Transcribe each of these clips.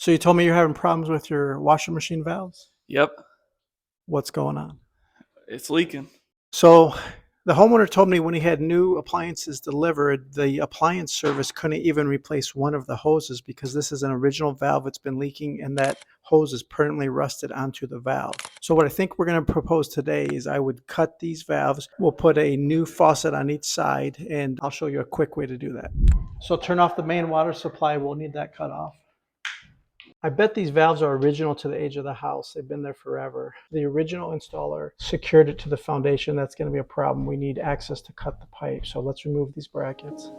So you told me you're having problems with your washing machine valves? Yep, What's going on? it's leaking. So the homeowner told me when he had new appliances delivered, the appliance service couldn't even replace one of the hoses because this is an original valve that's been leaking and that hose is permanently rusted onto the valve. So what I think we're going to propose today is I would cut these valves. We'll put a new faucet on each side and I'll show you a quick way to do that. So turn off the main water supply. We'll need that cut off. I bet these valves are original to the age of the house. They've been there forever. The original installer secured it to the foundation. That's going to be a problem. We need access to cut the pipe. So let's remove these brackets.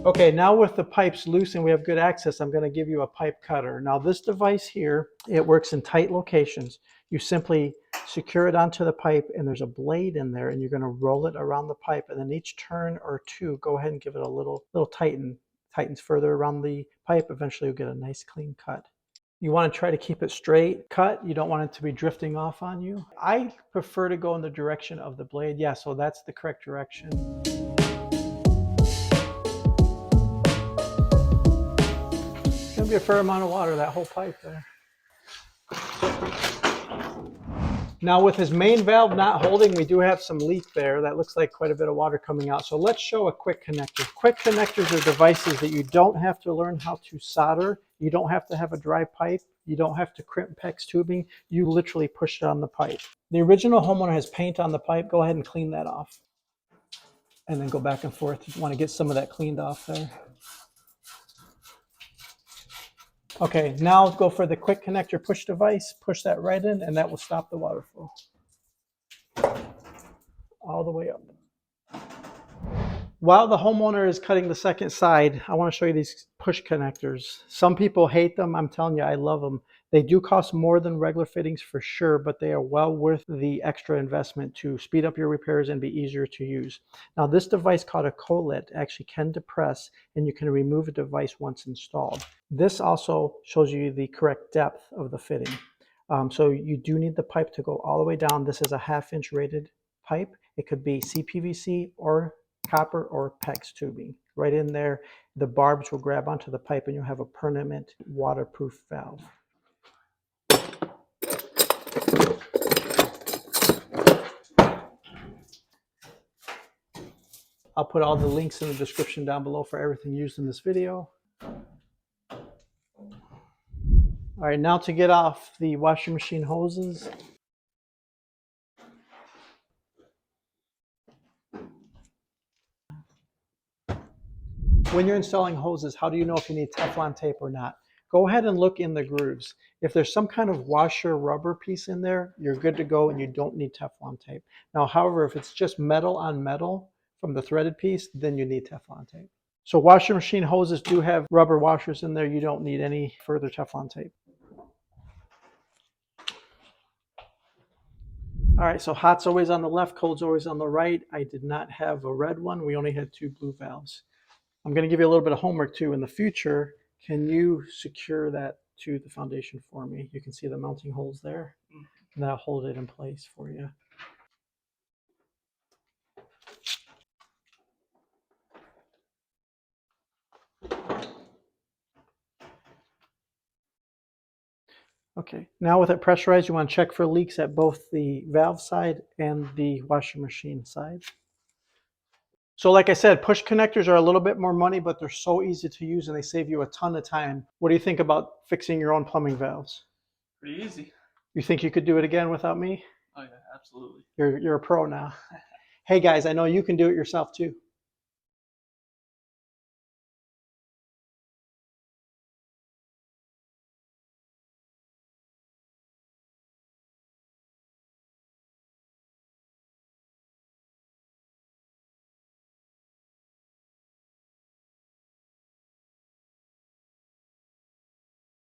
Okay, now with the pipes loose and we have good access, I'm going to give you a pipe cutter. Now this device here, it works in tight locations. You simply secure it onto the pipe and there's a blade in there and you're going to roll it around the pipe, and then each turn or two, go ahead and give it a little tighten. Tightens further around the pipe. Eventually you'll get a nice clean cut. You want to try to keep it straight cut. You don't want it to be drifting off on you. I prefer to go in the direction of the blade. Yeah, so that's the correct direction. It's going to be a fair amount of water, that whole pipe there. Now with his main valve not holding, we do have some leak there. That looks like quite a bit of water coming out. So let's show a quick connector. Quick connectors are devices that you don't have to learn how to solder. You don't have to have a dry pipe. You don't have to crimp PEX tubing. You literally push it on the pipe. The original homeowner has paint on the pipe. Go ahead and clean that off. And then go back and forth. You want to get some of that cleaned off there. Okay, now go for the quick connector push device. Push that right in and that will stop the water flow. All the way up. While the homeowner is cutting the second side, I want to show you these push connectors. Some people hate them. I'm telling you, I love them. They do cost more than regular fittings for sure, but they are well worth the extra investment to speed up your repairs and be easier to use. Now this device called a collet actually can depress and you can remove a device once installed. This also shows you the correct depth of the fitting. So you do need the pipe to go all the way down. This is a 1/2 inch rated pipe. It could be CPVC or copper or PEX tubing. Right in there, the barbs will grab onto the pipe and you'll have a permanent waterproof valve. I'll put all the links in the description down below for everything used in this video. All right, now to get off the washing machine hoses. When you're installing hoses, how do you know if you need Teflon tape or not? Go ahead and look in the grooves. If there's some kind of washer rubber piece in there, you're good to go and you don't need Teflon tape. Now, however, if it's just metal on metal from the threaded piece, then you need Teflon tape. So washing machine hoses do have rubber washers in there. You don't need any further Teflon tape. All right, so hot's always on the left, cold's always on the right. I did not have a red one. We only had 2 blue valves. I'm going to give you a little bit of homework too. In the future, can you secure that to the foundation for me? You can see the mounting holes there, and that'll hold it in place for you. Okay, now with it pressurized, you want to check for leaks at both the valve side and the washing machine side. So like I said, push connectors are a little bit more money, but they're so easy to use and they save you a ton of time. What do you think about fixing your own plumbing valves? Pretty easy. You think you could do it again without me? Oh yeah, absolutely. You're a pro now. Hey guys, I know you can do it yourself too.